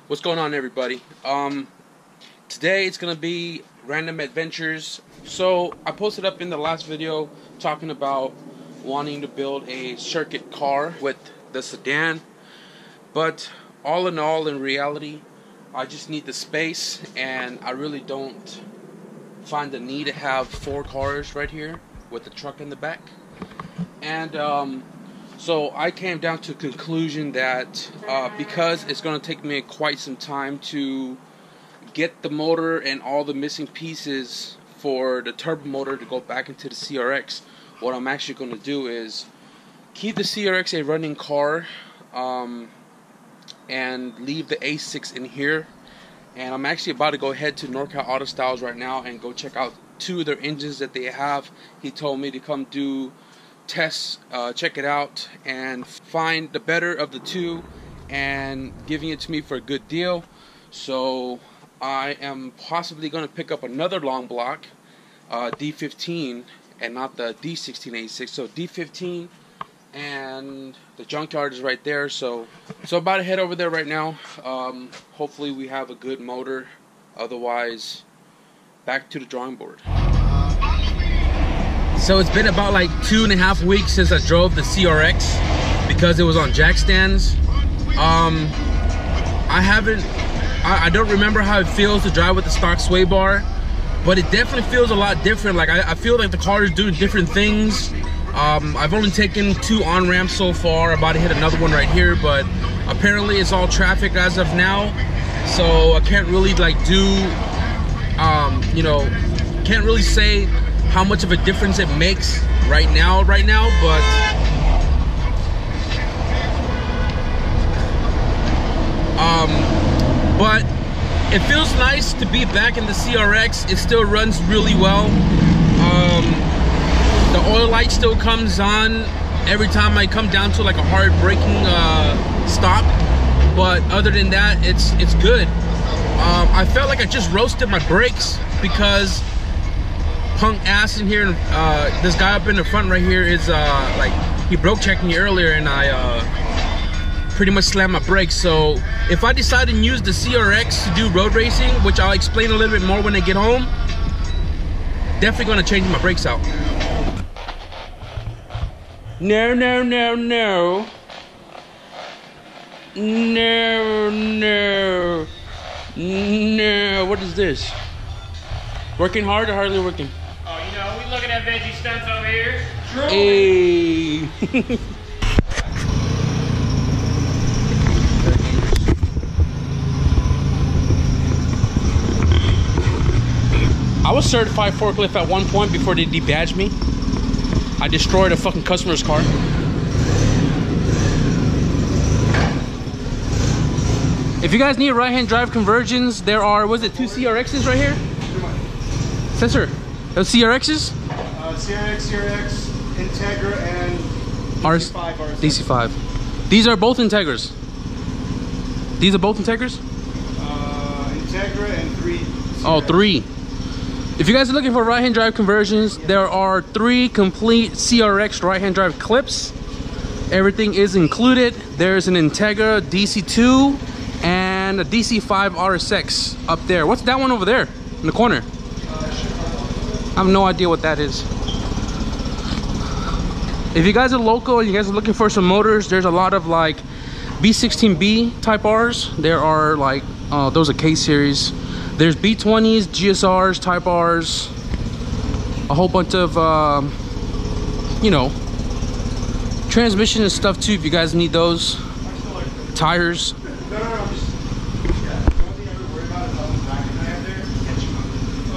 What's going on, everybody? Today it's gonna be random adventures. So I posted up in the last video talking about wanting to build a circuit car with the sedan, but all in all, in reality, I just need the space, and I really don't find the need to have 4 cars right here with the truck in the back. And so I came down to a conclusion that because it's going to take me quite some time to get the motor and all the missing pieces for the turbo motor to go back into the CRX, what I'm actually going to do is keep the CRX a running car and leave the A6 in here. And I'm actually about to go ahead to NorCal Auto Styles right now and go check out 2 of their engines that they have. He told me to come do tests, check it out, and find the better of the 2 and giving it to me for a good deal. So I am possibly going to pick up another long block D15 and not the D16A6. So D15, and the junkyard is right there. So about to head over there right now. Hopefully we have a good motor. Otherwise, back to the drawing board. So it's been about like 2.5 weeks since I drove the CRX because it was on jack stands. I don't remember how it feels to drive with the stock sway bar, but it definitely feels a lot different. Like I feel like the car is doing different things. I've only taken 2 on-ramps so far. I'm about to hit another one right here, but apparently it's all traffic as of now. So I can't really like do, you know, can't really say how much of a difference it makes right now, but it feels nice to be back in the CRX. It still runs really well. The oil light still comes on every time I come down to like a hard braking stop, but other than that, it's good. I felt like I just roasted my brakes because punk ass in here, this guy up in the front right here is like, he broke checked me earlier, and I pretty much slammed my brakes. So if I decide to use the CRX to do road racing, which I'll explain a little bit more when I get home, definitely gonna change my brakes out. No, no, no, no. No, no. No, what is this? Working hard or hardly working? Oh, you know, we looking at Veggie Stunts over here. Hey. I was certified forklift at one point before they debadged me. I destroyed a fucking customer's car. If you guys need right-hand drive conversions, there are, was it 2 CRXs right here? Sensor, those CRXs? CRX, Integra, and DC5 RSX. DC5. These are both Integras. These are both Integras? Integra and 3 CRX. Oh, 3. If you guys are looking for right-hand drive conversions, there are 3 complete CRX right-hand drive clips. Everything is included. There's an Integra DC2 and a DC5 RSX up there. What's that one over there in the corner? I have no idea what that is. If you guys are local and you guys are looking for some motors, there's a lot of like B16B type Rs. There are like, those are K series. There's B20s, GSRs, type Rs. A whole bunch of, you know, transmission and stuff too if you guys need those. Tires.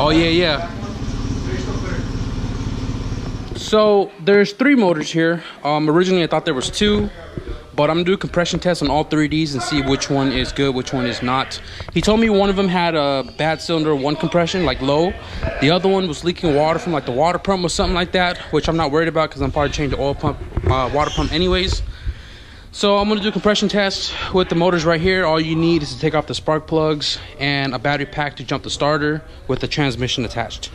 Oh yeah, yeah. So there's 3 motors here. Originally I thought there was 2, but I'm gonna do a compression test on all 3 of these and see which one is good, which one is not. He told me one of them had a bad cylinder 1 compression, like low. The other one was leaking water from like the water pump or something like that, which I'm not worried about because I'm probably changing the oil pump, water pump anyways. So I'm gonna do a compression test with the motors right here. All you need is to take off the spark plugs and a battery pack to jump the starter with the transmission attached.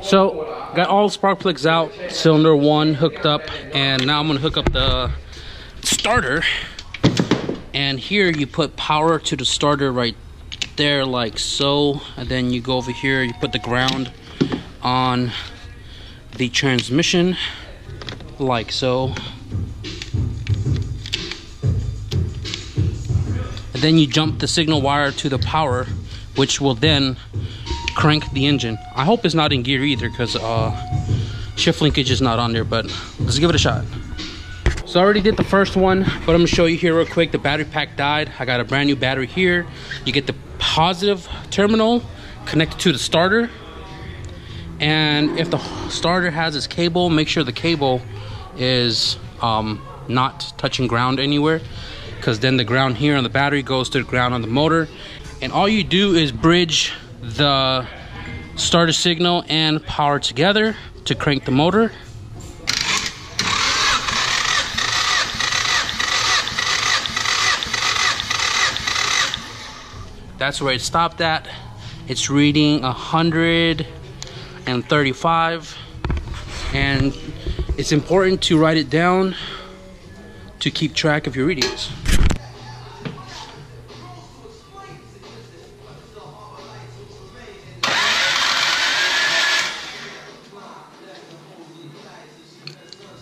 So got all the spark plugs out, cylinder 1 hooked up, and now I'm gonna hook up the starter And here you put power to the starter right there, like so, and then you go over here, you put the ground on the transmission like so, and then you jump the signal wire to the power, which will then crank the engine. I hope it's not in gear either, because shift linkage is not on there, but let's give it a shot. So I already did the first one, but I'm gonna show you here real quick. The battery pack died. I got a brand new battery here. You get the positive terminal connected to the starter, and if the starter has its cable, make sure the cable is not touching ground anywhere, because then the ground here on the battery goes to the ground on the motor. And all you do is bridge the starter signal and power together to crank the motor. That's where it stopped at. It's reading 135, and it's important to write it down to keep track of your readings.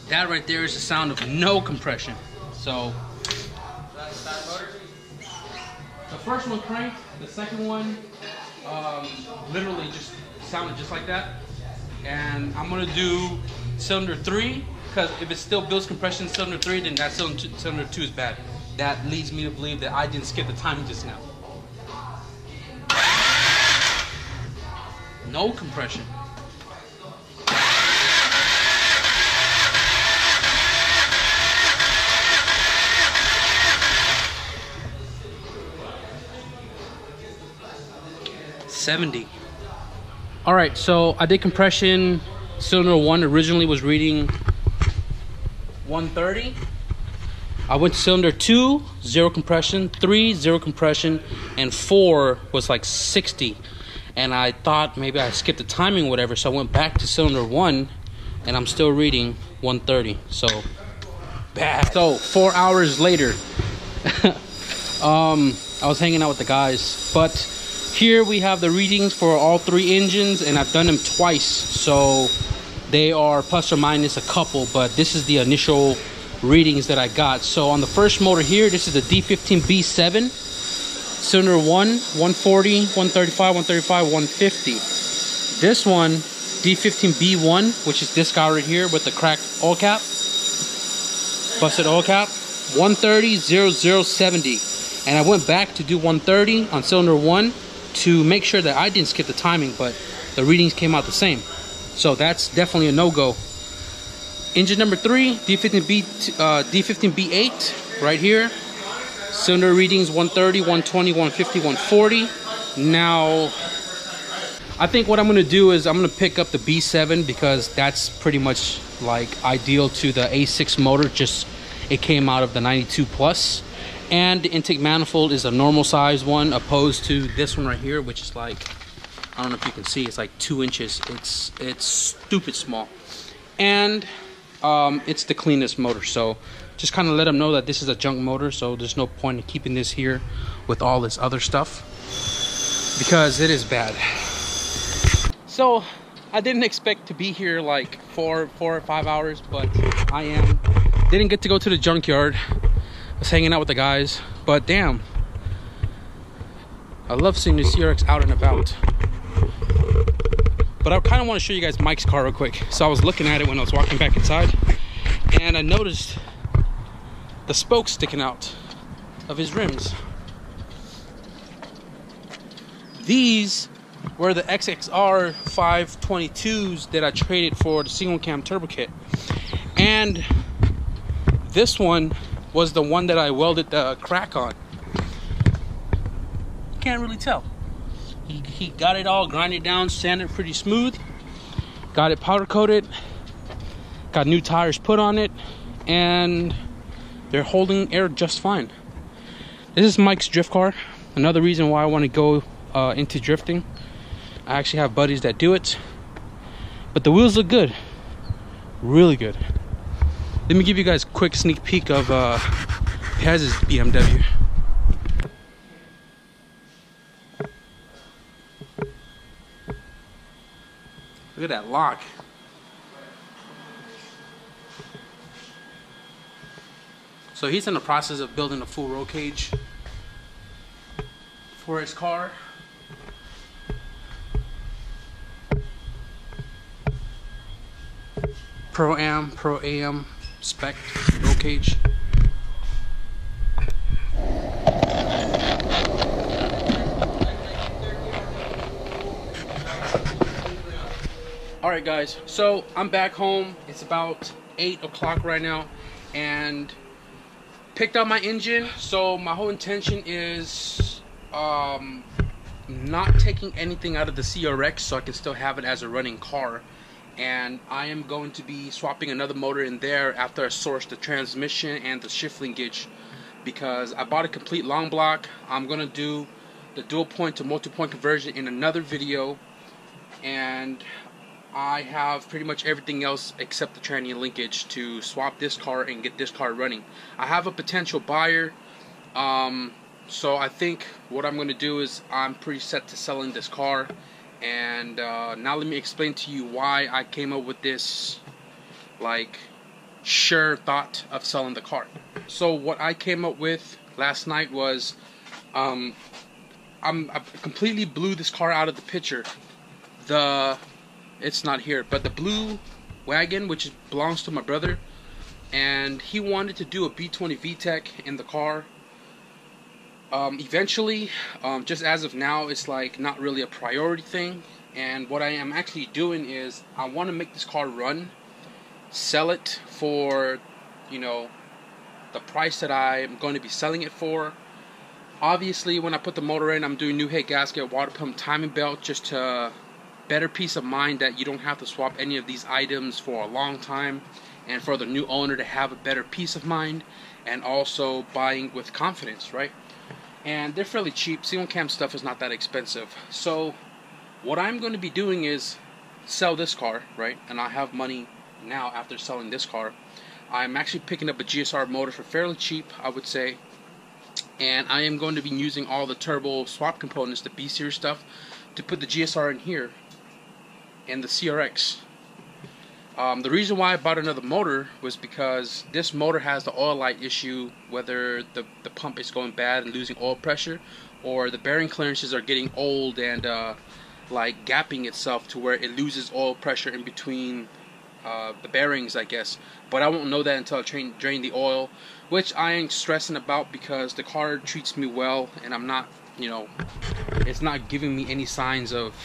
That right there is the sound of no compression. So the first one cranked, the second one literally just sounded just like that. And I'm gonna do cylinder 3, because if it still builds compression in cylinder 3, then that cylinder 2 is bad. That leads me to believe that I didn't skip the timing just now. No compression. $70. All right, so I did compression. Cylinder 1 originally was reading 130. I went to cylinder 2, 0 compression, 3, 0 compression, and 4 was like 60. And I thought maybe I skipped the timing or whatever, so I went back to cylinder 1, and I'm still reading 130. So bad. So 4 hours later, I was hanging out with the guys, but here we have the readings for all 3 engines, and I've done them twice, so they are plus or minus a couple, but this is the initial readings that I got. So on the first motor here, this is the D15B7, cylinder 1, 140, 135, 135, 150. This one, D15B1, which is this guy right here with the cracked oil cap, busted oil cap, 130, 0070. And I went back to do 130 on cylinder 1 to make sure that I didn't skip the timing, but the readings came out the same. So that's definitely a no-go. Engine number 3, D15B8, right here. Cylinder readings 130, 120, 150, 140. Now, I think what I'm gonna do is I'm gonna pick up the B7, because that's pretty much like ideal to the A6 motor, just it came out of the 92 Plus. And the intake manifold is a normal size one, opposed to this one right here, which is like, I don't know if you can see, it's like 2 inches. It's stupid small. And it's the cleanest motor. So just kind of let them know that this is a junk motor, so there's no point in keeping this here with all this other stuff, because it is bad. So I didn't expect to be here like 4 or 5 hours, but I am. Didn't get to go to the junkyard. Was hanging out with the guys, but damn, I love seeing the CRX out and about. But I kind of want to show you guys Mike's car real quick. So I was looking at it when I was walking back inside, and I noticed the spokes sticking out of his rims. These were the XXR 522s that I traded for the single cam turbo kit, and this one was the one that I welded the crack on. Can't really tell. He got it all grinded down, sanded pretty smooth, got it powder coated, got new tires put on it, and they're holding air just fine. This is Mike's drift car. Another reason why I want to go into drifting. I actually have buddies that do it, but the wheels look good, really good. Let me give you guys a quick sneak peek of Pez's BMW. Look at that lock. So he's in the process of building a full roll cage for his car. Pro-Am spec roll cage. Alright guys, so I'm back home. It's about 8 o'clock right now, and picked up my engine. So my whole intention is not taking anything out of the CRX, so I can still have it as a running car. And I am going to be swapping another motor in there after I source the transmission and the shift linkage, because I bought a complete long block. I'm going to do the dual point to multi-point conversion in another video, and I have pretty much everything else except the tranny linkage to swap this car and get this car running. I have a potential buyer, so I think what I'm going to do is I'm pretty set to selling this car. And now let me explain to you why I came up with this, like, sure thought of selling the car. So what I came up with last night was, I completely blew this car out of the picture. It's not here, but the blue wagon, which belongs to my brother, and he wanted to do a B20 VTEC in the car. Eventually, just as of now, it's like not really a priority thing. And what I am actually doing is I want to make this car run, sell it for, you know, the price that I'm going to be selling it for. Obviously, when I put the motor in, I'm doing new head gasket, water pump, timing belt, just to better peace of mind that you don't have to swap any of these items for a long time, and for the new owner to have a better peace of mind, and also buying with confidence, right? And they're fairly cheap. Single cam stuff is not that expensive. So what I'm going to be doing is sell this car, right? And I have money now after selling this car. I'm actually picking up a GSR motor for fairly cheap, I would say. And I am going to be using all the turbo swap components, the B series stuff, to put the GSR in here and the CRX. The reason why I bought another motor was because this motor has the oil light issue, whether the pump is going bad and losing oil pressure, or the bearing clearances are getting old and like gapping itself to where it loses oil pressure in between the bearings, I guess. But I won't know that until I drain the oil, which I ain't stressing about because the car treats me well, and I'm not, you know, it's not giving me any signs of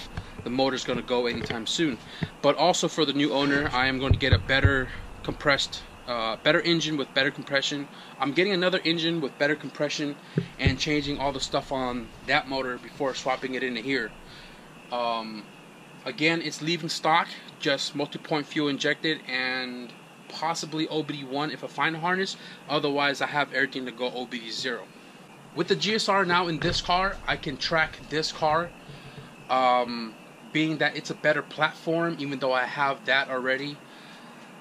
the motor's going to go anytime soon. But also for the new owner, I am going to get a better compressed, better engine with better compression. I'm getting another engine with better compression and changing all the stuff on that motor before swapping it into here. Again, it's leaving stock, just multi-point fuel injected and possibly OBD1 if I find a harness. Otherwise, I have everything to go OBD0. With the GSR now in this car, I can track this car. Being that it's a better platform, even though I have that already.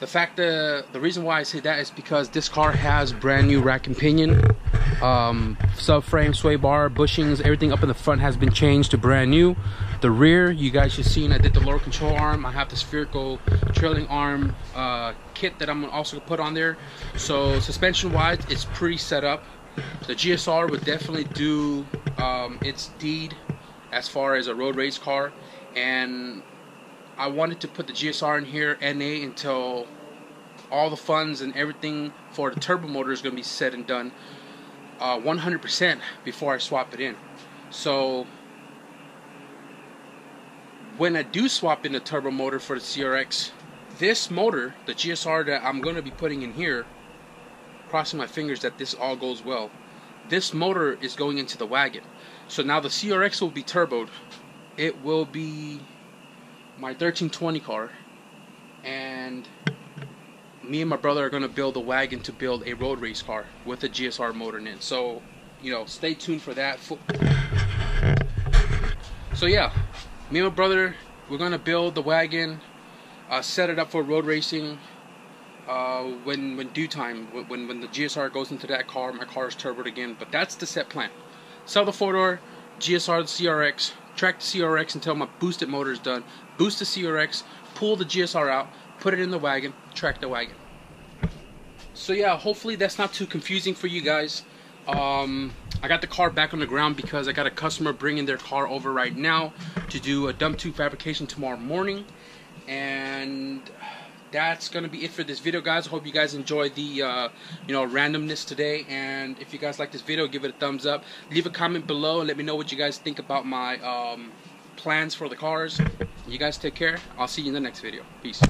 The reason why I say that is because this car has brand new rack and pinion, subframe, sway bar, bushings, everything up in the front has been changed to brand new. The rear, you guys should see, I did the lower control arm. I have the spherical trailing arm kit that I'm also gonna put on there. So suspension wise, it's pretty set up. The GSR would definitely do its deed as far as a road race car, and I wanted to put the GSR in here NA until all the funds and everything for the turbo motor is going to be said and done 100% before I swap it in. So when I do swap in the turbo motor for the CRX, this motor, the GSR that I'm going to be putting in here, crossing my fingers that this all goes well, this motor is going into the wagon. So now the CRX will be turboed. It will be my 1320 car, and me and my brother are going to build a wagon to build a road race car with a GSR motor in it. So, you know, stay tuned for that. So yeah, me and my brother, we're going to build the wagon, set it up for road racing. When due time, when the GSR goes into that car, my car is turboed again. But that's the set plan. Sell the 4-door, GSR the CRX, track the CRX until my boosted motor is done, boost the CRX, pull the GSR out, put it in the wagon, track the wagon. So yeah, hopefully that's not too confusing for you guys. I got the car back on the ground because I got a customer bringing their car over right now to do a dump tube fabrication tomorrow morning. And that's gonna be it for this video, guys. I hope you guys enjoyed the randomness today. And if you guys like this video, give it a thumbs up, leave a comment below, and let me know what you guys think about my plans for the cars. You guys take care. I'll see you in the next video. Peace.